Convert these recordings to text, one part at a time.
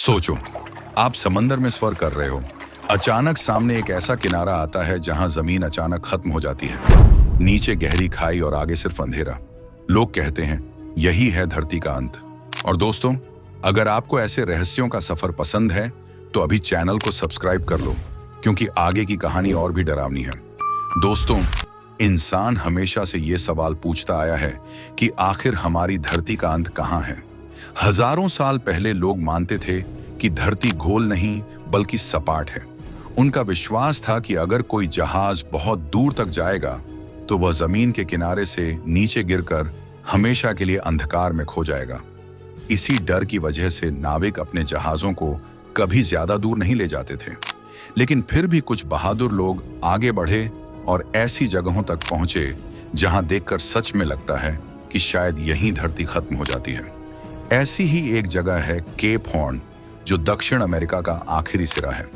सोचो, आप समंदर में सफर कर रहे हो। अचानक सामने एक ऐसा किनारा आता है जहां जमीन अचानक खत्म हो जाती है। नीचे गहरी खाई और आगे सिर्फ अंधेरा। लोग कहते हैं यही है धरती का अंत। और दोस्तों, अगर आपको ऐसे रहस्यों का सफर पसंद है तो अभी चैनल को सब्सक्राइब कर लो, क्योंकि आगे की कहानी और भी डरावनी है। दोस्तों, इंसान हमेशा से ये सवाल पूछता आया है कि आखिर हमारी धरती का अंत कहाँ है। हजारों साल पहले लोग मानते थे कि धरती गोल नहीं बल्कि सपाट है। उनका विश्वास था कि अगर कोई जहाज बहुत दूर तक जाएगा तो वह जमीन के किनारे से नीचे गिरकर हमेशा के लिए अंधकार में खो जाएगा। इसी डर की वजह से नाविक अपने जहाजों को कभी ज्यादा दूर नहीं ले जाते थे। लेकिन फिर भी कुछ बहादुर लोग आगे बढ़े और ऐसी जगहों तक पहुंचे जहां देखकर सच में लगता है कि शायद यहीं धरती खत्म हो जाती है। ऐसी ही एक जगह है केप हॉर्न, जो दक्षिण अमेरिका का आखिरी सिरा है।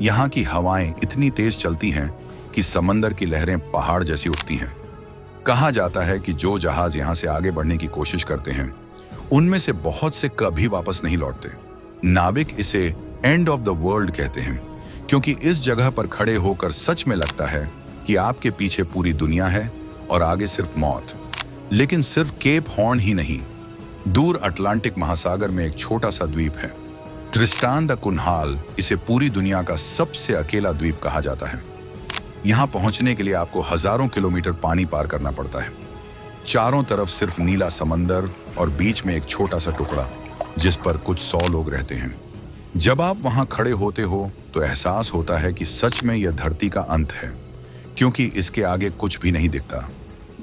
यहाँ की हवाएं इतनी तेज चलती हैं कि समंदर की लहरें पहाड़ जैसी उठती हैं। कहा जाता है कि जो जहाज यहाँ से आगे बढ़ने की कोशिश करते हैं उनमें से बहुत से कभी वापस नहीं लौटते। नाविक इसे एंड ऑफ द वर्ल्ड कहते हैं, क्योंकि इस जगह पर खड़े होकर सच में लगता है कि आपके पीछे पूरी दुनिया है और आगे सिर्फ मौत। लेकिन सिर्फ केप हॉर्न ही नहीं, दूर अटलांटिक महासागर में एक छोटा सा द्वीप है, ट्रिस्टान द कुन्हाल। इसे पूरी दुनिया का सबसे अकेला द्वीप कहा जाता है। यहाँ पहुंचने के लिए आपको हजारों किलोमीटर पानी पार करना पड़ता है। चारों तरफ सिर्फ नीला समंदर और बीच में एक छोटा सा टुकड़ा जिस पर कुछ 100 लोग रहते हैं। जब आप वहां खड़े होते हो तो एहसास होता है कि सच में यह धरती का अंत है, क्योंकि इसके आगे कुछ भी नहीं दिखता,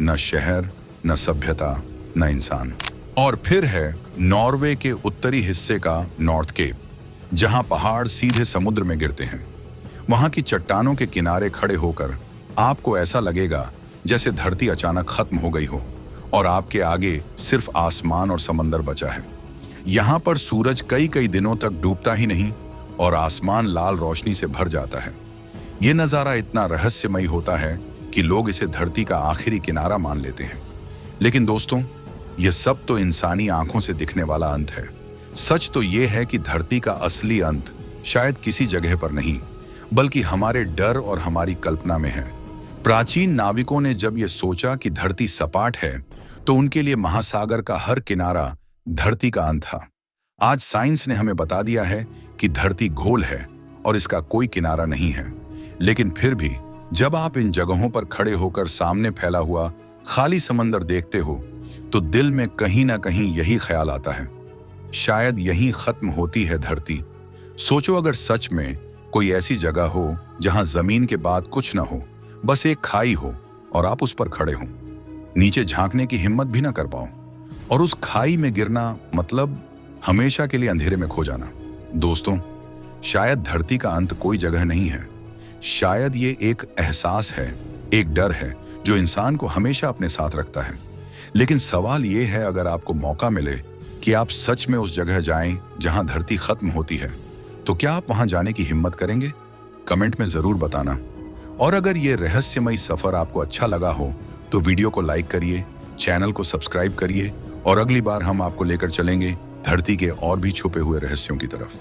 न शहर, न सभ्यता, न इंसान। और फिर है नॉर्वे के उत्तरी हिस्से का नॉर्थ केप, जहां पहाड़ सीधे समुद्र में गिरते हैं। वहां की चट्टानों के किनारे खड़े होकर आपको ऐसा लगेगा जैसे धरती अचानक खत्म हो गई हो और आपके आगे सिर्फ आसमान और समंदर बचा है। यहाँ पर सूरज कई कई दिनों तक डूबता ही नहीं और आसमान लाल रोशनी से भर जाता है। ये नज़ारा इतना रहस्यमयी होता है कि लोग इसे धरती का आखिरी किनारा मान लेते हैं। लेकिन दोस्तों, ये सब तो इंसानी आंखों से दिखने वाला अंत है। सच तो ये है कि धरती का असली अंत शायद किसी जगह पर नहीं, बल्कि हमारे डर और हमारी कल्पना में है। प्राचीन नाविकों ने जब ये सोचा कि धरती सपाट है तो उनके लिए महासागर का हर किनारा धरती का अंत था। आज साइंस ने हमें बता दिया है कि धरती गोल है और इसका कोई किनारा नहीं है। लेकिन फिर भी जब आप इन जगहों पर खड़े होकर सामने फैला हुआ खाली समंदर देखते हो तो दिल में कहीं ना कहीं यही ख्याल आता है, शायद यहीं खत्म होती है धरती। सोचो, अगर सच में कोई ऐसी जगह हो जहां जमीन के बाद कुछ ना हो, बस एक खाई हो और आप उस पर खड़े हो, नीचे झांकने की हिम्मत भी ना कर पाओ, और उस खाई में गिरना मतलब हमेशा के लिए अंधेरे में खो जाना। दोस्तों, शायद धरती का अंत कोई जगह नहीं है, शायद ये एक एहसास है, एक डर है जो इंसान को हमेशा अपने साथ रखता है। लेकिन सवाल ये है, अगर आपको मौका मिले कि आप सच में उस जगह जाएं जहां धरती खत्म होती है, तो क्या आप वहां जाने की हिम्मत करेंगे? कमेंट में जरूर बताना। और अगर ये रहस्यमयी सफर आपको अच्छा लगा हो तो वीडियो को लाइक करिए, चैनल को सब्सक्राइब करिए, और अगली बार हम आपको लेकर चलेंगे धरती के और भी छुपे हुए रहस्यों की तरफ।